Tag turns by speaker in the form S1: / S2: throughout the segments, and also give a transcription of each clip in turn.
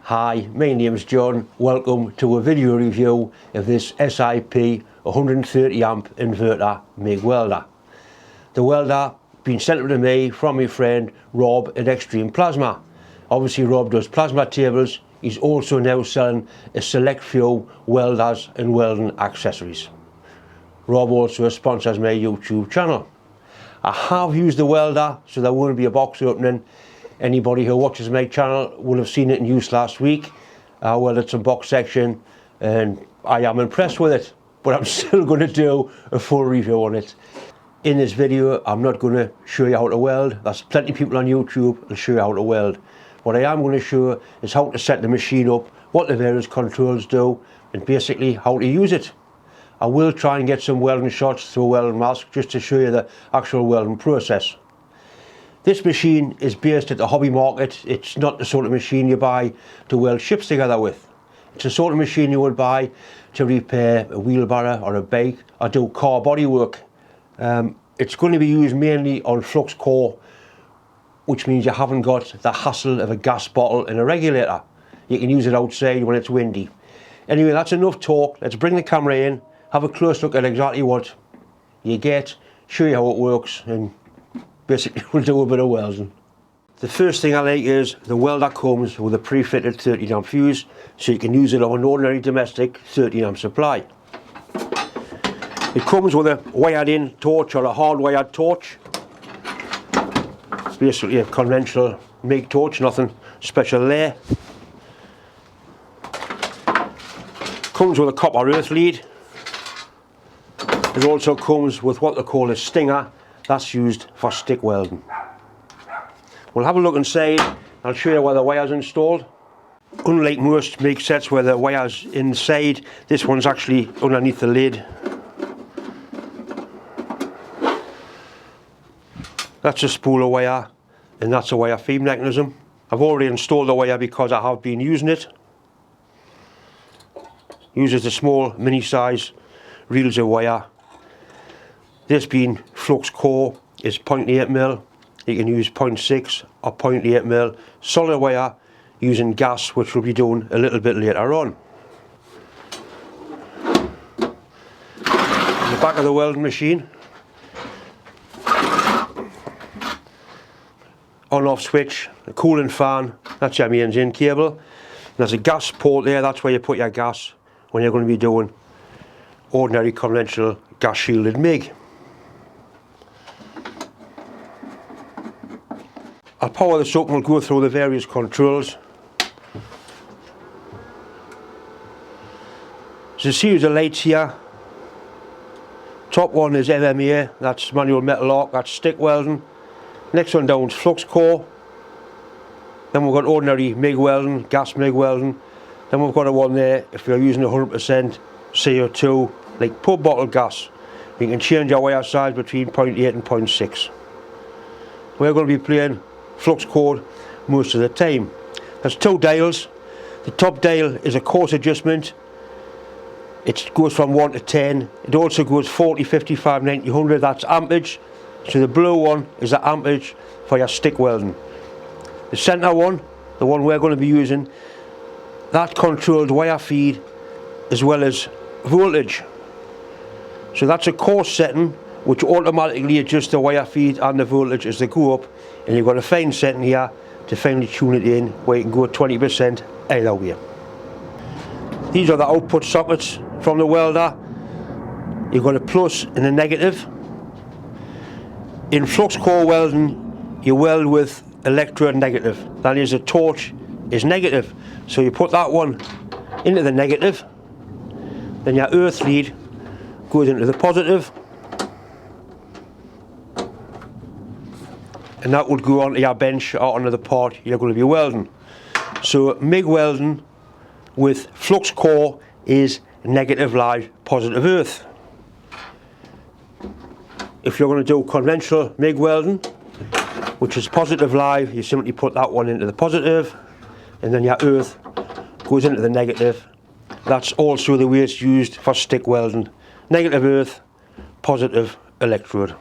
S1: Hi, my name is John. Welcome to a video review of this SIP 130 amp inverter MIG welder. The welder been sent to me from my friend Rob at Extreme Plasma. Obviously Rob does plasma tables. He's also now selling a select few welders and welding accessories. Rob also sponsors my YouTube channel. I have used the welder, so there won't be a box opening. Anybody who watches my channel will have seen it in use last week. I welded some box section and I am impressed with it, but I'm still going to do a full review on it. In this video I'm not going to show you how to weld. There's plenty of people on YouTube who'll show you how to weld. What I am going to show is how to set the machine up, what the various controls do, and basically how to use it. I will try and get some welding shots through a welding mask just to show you the actual welding process. This machine is based at the hobby market. It's not the sort of machine you buy to weld ships together with. It's the sort of machine you would buy to repair a wheelbarrow or a bike or do car body work. It's going to be used mainly on flux core, which means you haven't got the hassle of a gas bottle and a regulator. You can use it outside when it's windy. Anyway, that's enough talk. Let's bring the camera in, have a close look at exactly what you get, show you how it works, and basically we'll do a bit of welding. The first thing I like is the welder comes with a pre-fitted 30 amp fuse, so you can use it on an ordinary domestic 30 amp supply. It comes with a wired in torch or a hardwired torch. It's basically a conventional MIG torch, nothing special there. Comes with a copper earth lead. It also comes with what they call a stinger. That's used for stick welding. We'll have a look inside. I'll show you where the wire's installed. Unlike most MIG sets where the wire's inside, this one's actually underneath the lid. That's a spool of wire, and that's a wire feed mechanism. I've already installed the wire because I have been using it. Uses the small mini size reels of wire. This being flux core is 0.8mm. You can use 0.6 or 0.8mm solid wire using gas, which we'll be doing a little bit later on. In the back of the welding machine, on-off switch, a cooling fan, that's your mains in cable. There's a gas port there, that's where you put your gas when you're going to be doing ordinary conventional gas shielded MIG. I'll power this up and we'll go through the various controls. There's a series of lights here. Top one is MMA, that's manual metal arc, that's stick welding. Next one down is flux core. Then we've got ordinary MIG welding, gas MIG welding. Then we've got a one there if you're using 100% CO2, like pub bottle gas. You can change your wire size between 0.8 and 0.6. We're going to be playing flux core most of the time. There's two dials. The top dial is a coarse adjustment. It goes from 1 to 10. It also goes 40, 55, 90, 100. That's ampage. So the blue one is the ampage for your stick welding. The centre one, the one we're going to be using, that controls wire feed as well as voltage. So that's a coarse setting which automatically adjusts the wire feed and the voltage as they go up, and you've got a fine setting here to finely tune it in where you can go 20% either way. These are the output sockets from the welder. You've got a plus and a negative. In flux core welding you weld with electrode negative, that is, a torch is negative, so you put that one into the negative, then your earth lead goes into the positive, and that would go onto your bench or onto the part you're going to be welding. So MIG welding with flux core is negative live, positive earth. If you're going to do conventional MIG welding, which is positive live, you simply put that one into the positive, and then your earth goes into the negative. That's also the way it's used for stick welding. Negative earth, positive electrode.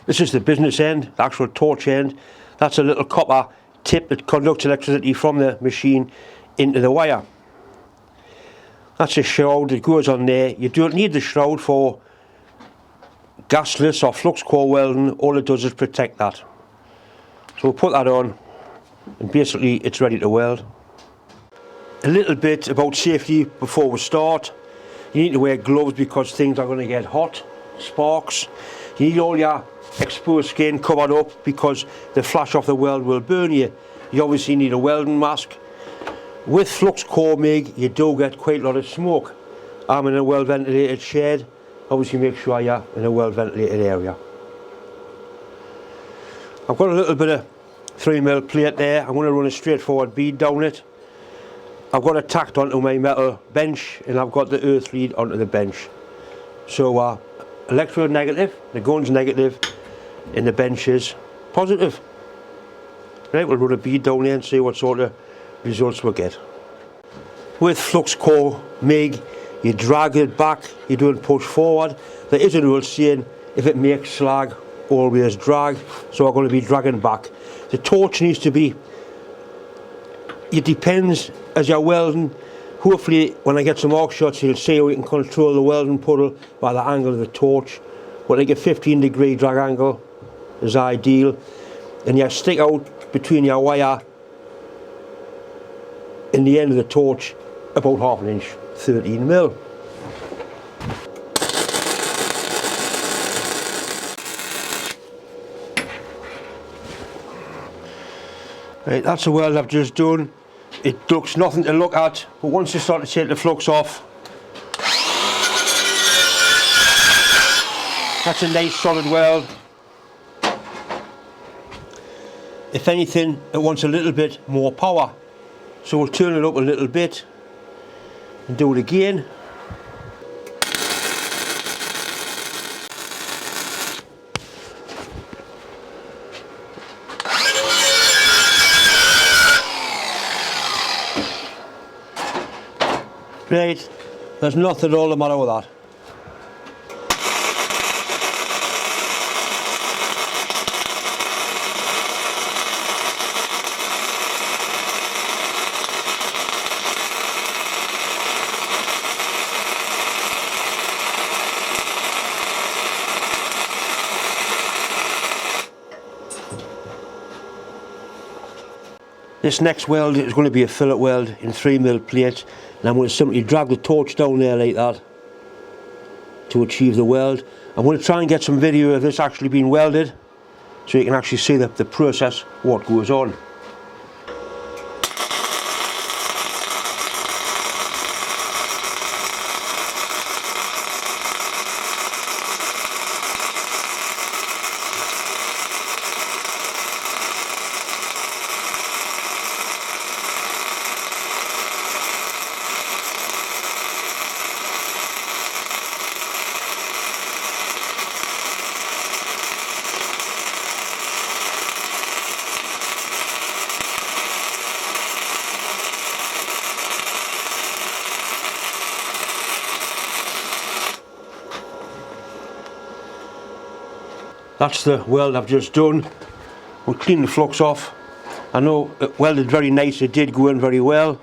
S1: This is the business end, the actual torch end. That's a little copper tip that conducts electricity from the machine into the wire. That's a shroud that goes on there. You don't need the shroud for gasless or flux core welding. All it does is protect that. So we'll put that on and basically it's ready to weld. A little bit about safety before we start. You need to wear gloves because things are going to get hot, sparks. You need all your exposed skin covered up because the flash of the weld will burn you. You obviously need a welding mask. With flux core MIG you do get quite a lot of smoke. I'm in a well ventilated shed. Obviously make sure you're in a well ventilated area. I've got a little bit of 3mm plate there. I'm going to run a straightforward bead down it. I've got it tacked onto my metal bench and I've got the earth lead onto the bench. So electrode negative, the gun's negative and the bench is positive. Right, we'll run a bead down there and see what sort of results we'll get. With flux core MIG, you drag it back, you don't push forward. There is a rule saying if it makes slag, always drag, so I'm going to be dragging back. The torch needs to be, it depends as you're welding. Hopefully when I get some arc shots you'll see how we can control the welding puddle by the angle of the torch. But like a 15-degree drag angle is ideal, and you stick out between your wire and the end of the torch about half an inch, 13mm. Right, that's the weld I've just done. It looks nothing to look at, but once you start to take the flux off, that's a nice solid weld. If anything, it wants a little bit more power, so we'll turn it up a little bit and do it again. Right, there's nothing at all the matter with that. This next weld is going to be a fillet weld in 3mm plate, and I'm going to simply drag the torch down there like that to achieve the weld. I'm going to try and get some video of this actually being welded so you can actually see the process, what goes on. That's the weld I've just done. We'll clean the flux off. I know it welded very nice, it did go in very well.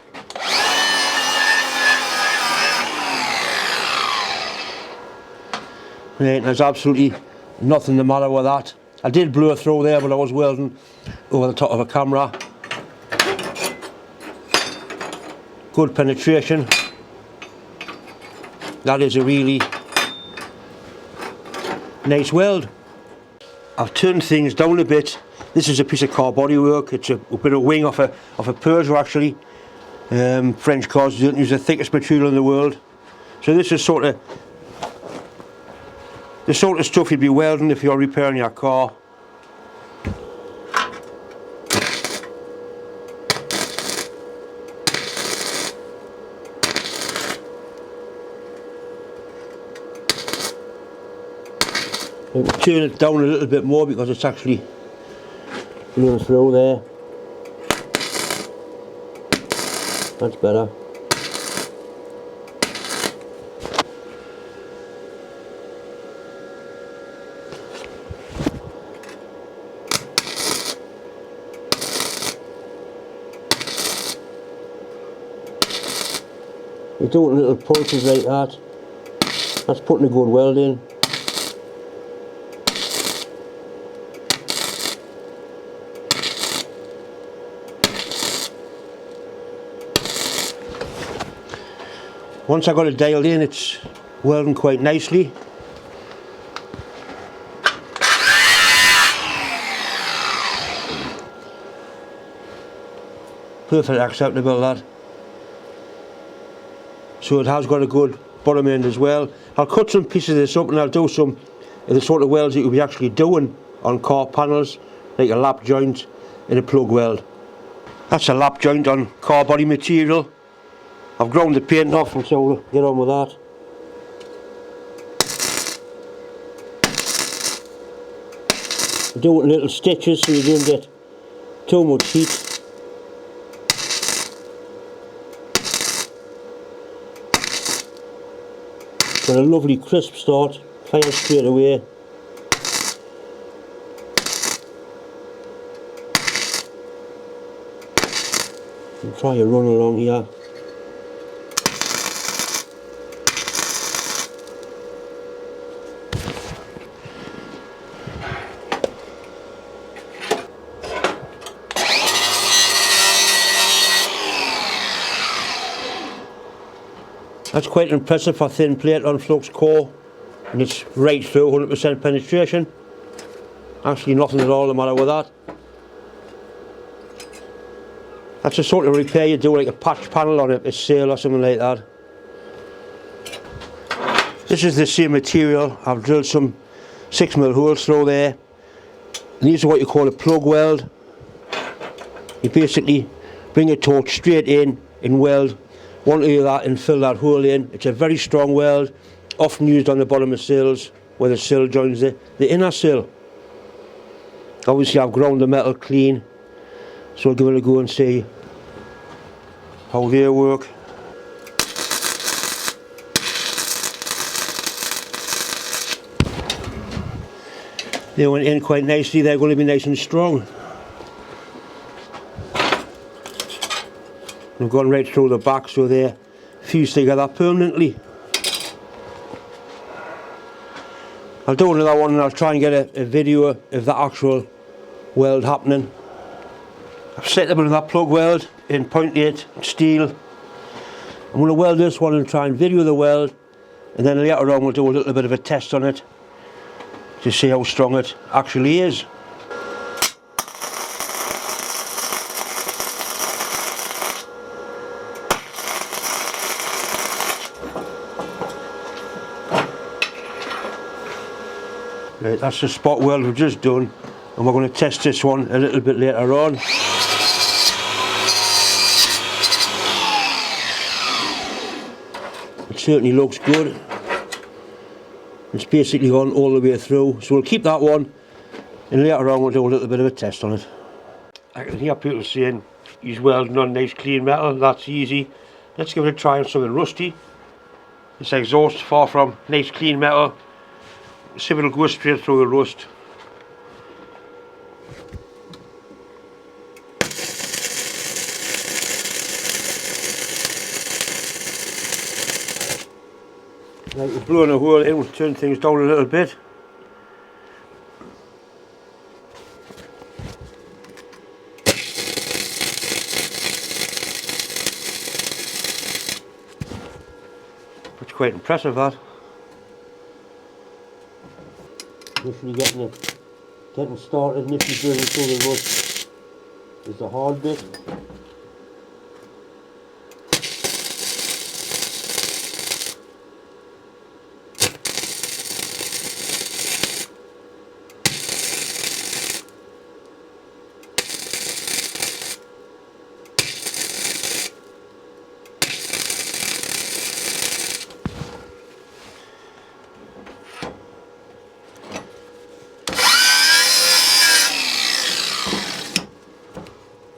S1: Right, there's absolutely nothing the matter with that. I did blow through there, but I was welding over the top of a camera. Good penetration. That is a really nice weld. I've turned things down a bit. This is a piece of car bodywork. It's a bit of wing off a Peugeot actually. French cars don't use the thickest material in the world. So this is sort of the sort of stuff you'd be welding if you're repairing your car. We'll turn it down a little bit more because it's actually blowing through there. That's better. You do it in little pulses like that. That's putting a good weld in. Once I got it dialed in, it's welding quite nicely. Perfectly acceptable, that. So it has got a good bottom end as well. I'll cut some pieces of this up and I'll do some of the sort of welds that you'll be actually doing on car panels, like a lap joint and a plug weld. That's a lap joint on car body material. I've ground the paint off, and so we'll get on with that. Do it in little stitches so you don't get too much heat. Got a lovely crisp start, fire straight away. And try a run along here. That's quite impressive for thin plate on flux core, and it's right through 100% penetration. Actually nothing at all the matter with that. That's the sort of repair you do, like a patch panel on a sail or something like that. This is the same material. I've drilled some 6mm holes through there. And these are what you call a plug weld. You basically bring a torch straight in and weld one of that and fill that hole in. It's a very strong weld, often used on the bottom of sails where the sill joins the inner sill. Obviously I've ground the metal clean, so I'll give it a go and see how they work. They went in quite nicely. They're going to be nice and strong. I've gone right through the back, so they're fused together permanently. I'll do another one and I'll try and get a video of the actual weld happening. I've set up another plug weld in 0.8 steel. I'm going to weld this one and try and video the weld, and then later on we'll do a little bit of a test on it to see how strong it actually is. Right, that's the spot weld we've just done, and we're going to test this one a little bit later on. It certainly looks good. It's basically gone all the way through, so we'll keep that one, and later on we'll do a little bit of a test on it. I can hear people saying he's welding on nice clean metal. That's easy. Let's give it a try on something rusty. This exhaust, far from nice clean metal. See if it'll go straight through the rust. Like we're blowing a hole in, we'll turn things down a little bit. It's quite impressive, that. Literally getting started, and if you're drilling through the rust is the hard bit.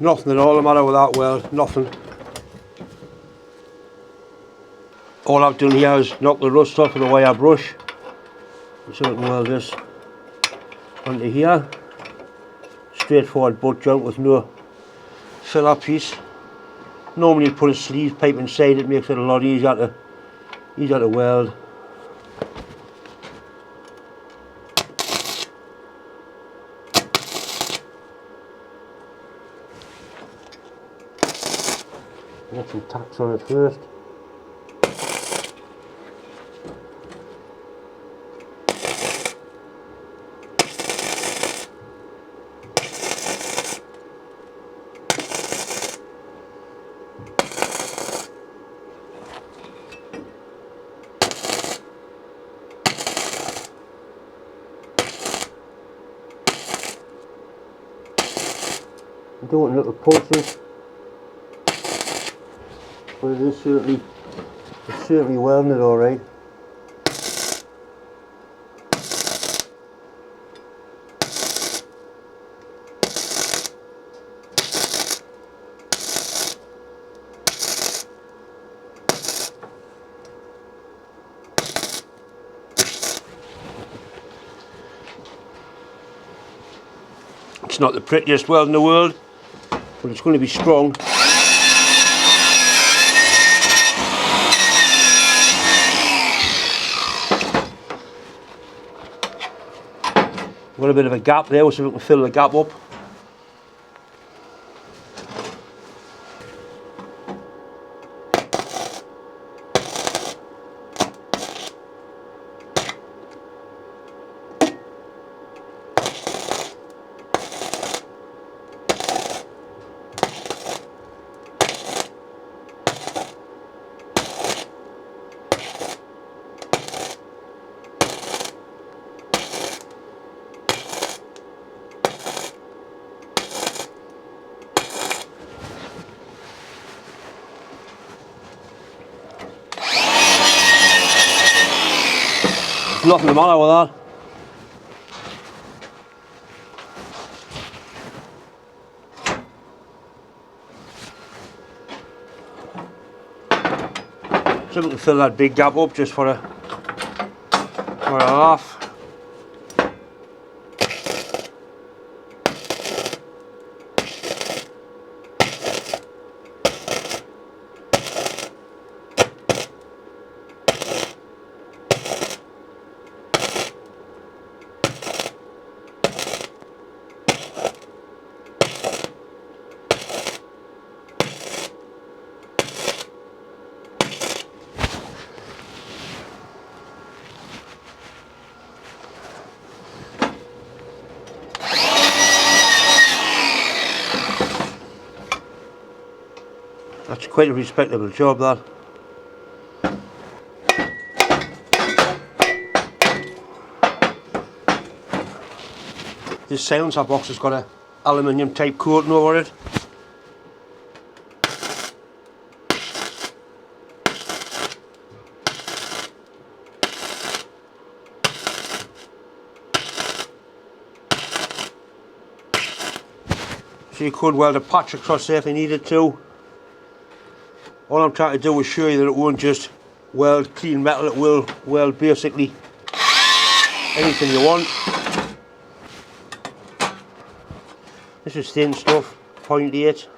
S1: Nothing at all the matter with that weld, nothing. All I've done here is knock the rust off with a wire brush. So I can weld this onto here. Straightforward butt joint with no filler piece. Normally you put a sleeve pipe inside, it makes it a lot easier to weld. Get some tacks on it first. I don't want little pulses, but it's certainly welding it alright. It's not the prettiest weld in the world, but it's going to be strong. Got a bit of a gap there, so we can fill the gap up. Nothing the matter with that. So we can fill that big gap up just for a half. That's quite a respectable job, that. This silencer box has got a aluminium type coating over it. So you could weld a patch across there if you needed to. All I'm trying to do is show you that it won't just weld clean metal, it will weld basically anything you want. This is thin stuff, 0.8.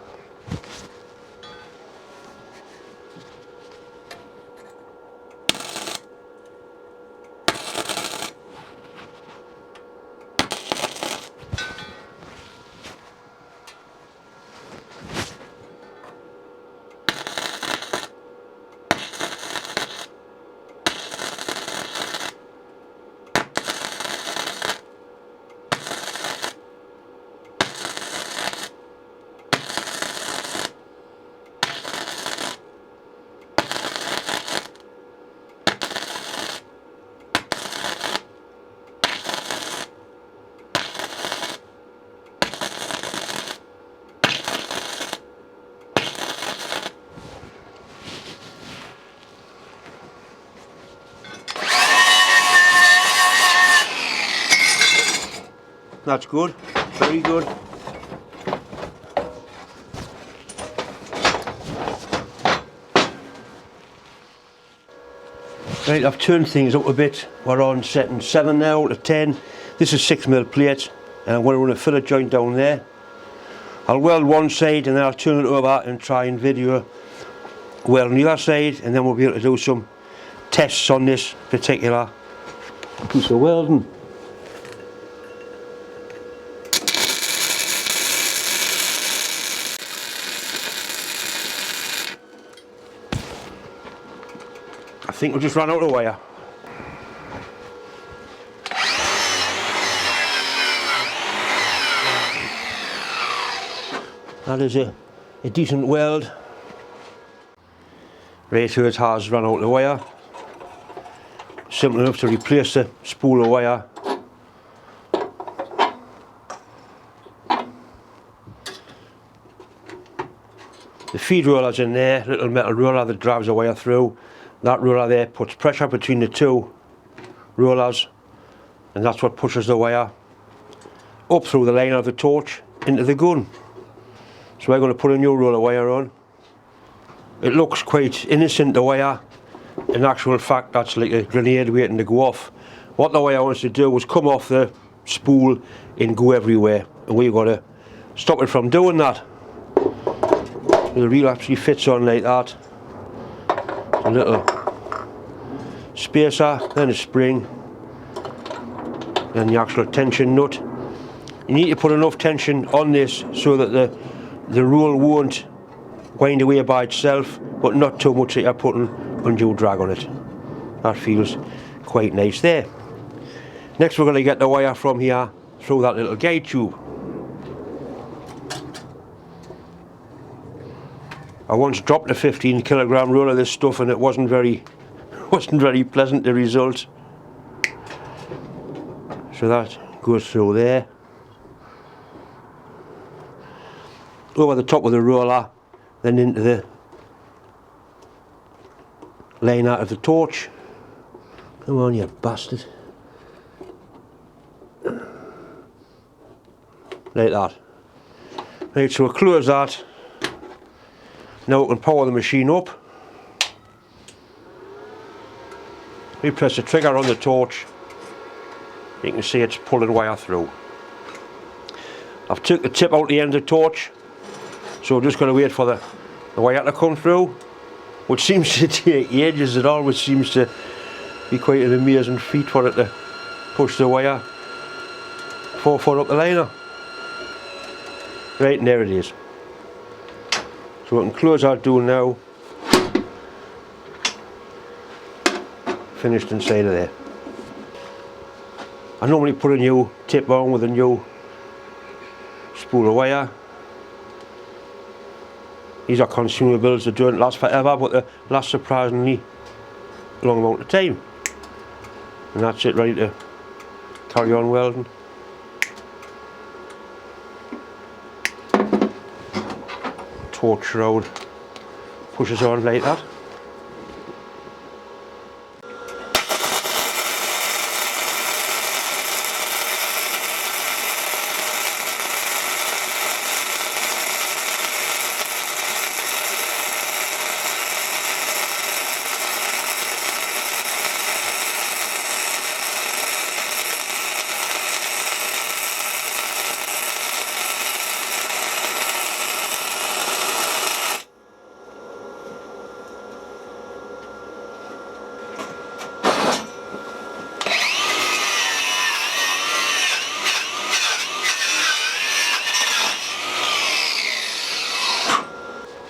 S1: That's good, very good. Right, I've turned things up a bit. We're on setting 7 now to 10. This is 6mm plate, and I'm going to run a filler joint down there. I'll weld one side and then I'll turn it over and try and video weld on the other side, and then we'll be able to do some tests on this particular piece of welding. I think we just ran out of wire. That is a decent weld. Right here it has run out of wire. Simple enough to replace the spool of wire. The feed roller's in there, little metal roller that drives the wire through. That roller there puts pressure between the two rollers, and that's what pushes the wire up through the line of the torch into the gun. So we're going to put a new roll of wire on. It looks quite innocent, the wire. In actual fact, that's like a grenade waiting to go off. What the wire wants to do is come off the spool and go everywhere, and we've got to stop it from doing that. The reel actually fits on like that. A little spacer, then a spring, then the actual tension nut. You need to put enough tension on this so that the roll won't wind away by itself, but not too much that you're putting undue drag on it. That feels quite nice there. Next we're going to get the wire from here through that little guide tube. I once dropped a 15 kilogram roll of this stuff and it wasn't very pleasant, the result. So that goes through there, over the top of the roller, then into the line out of the torch. Come on, you bastard. Like that. Right, so we'll close that. Now we can power the machine up. We press the trigger on the torch. You can see it's pulling wire through. I've took the tip out the end of the torch, so we're just going to wait for the wire to come through, which seems to take ages. It always seems to be quite an amazing feat for it to push the wire 4 foot up the liner. Right, and there it is. So we can close our door now. Finished inside of there. I normally put a new tip on with a new spool of wire. These are consumables that don't last forever, but they last surprisingly long amount of time. And that's it, ready to carry on welding. Torch shroud pushes on like that.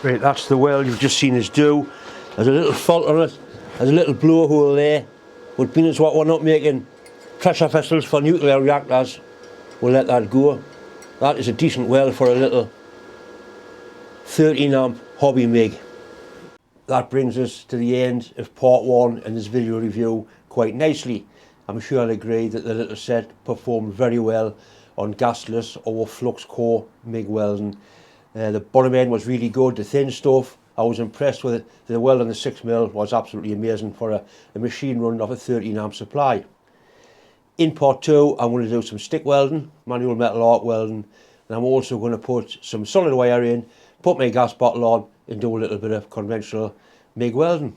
S1: Right, that's the weld you've just seen us do. There's a little fault on it, there's a little blowhole there, but being as what we're not making pressure vessels for nuclear reactors, we'll let that go. That is a decent weld for a little 13 amp hobby MIG. That brings us to the end of part 1 in this video review quite nicely. I'm sure I'll agree that the little set performed very well on gasless or flux core MIG welding. The bottom end was really good, the thin stuff, I was impressed with it. The weld on the 6mm was absolutely amazing for a machine running off a 13 amp supply. In part 2 I'm going to do some stick welding, manual metal arc welding, and I'm also going to put some solid wire in, put my gas bottle on and do a little bit of conventional MIG welding.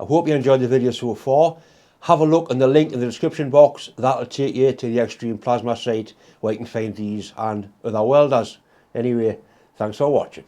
S1: I hope you enjoyed the video so far. Have a look on the link in the description box, that'll take you to the Extreme Plasma site where you can find these and other welders. Anyway, thanks for watching.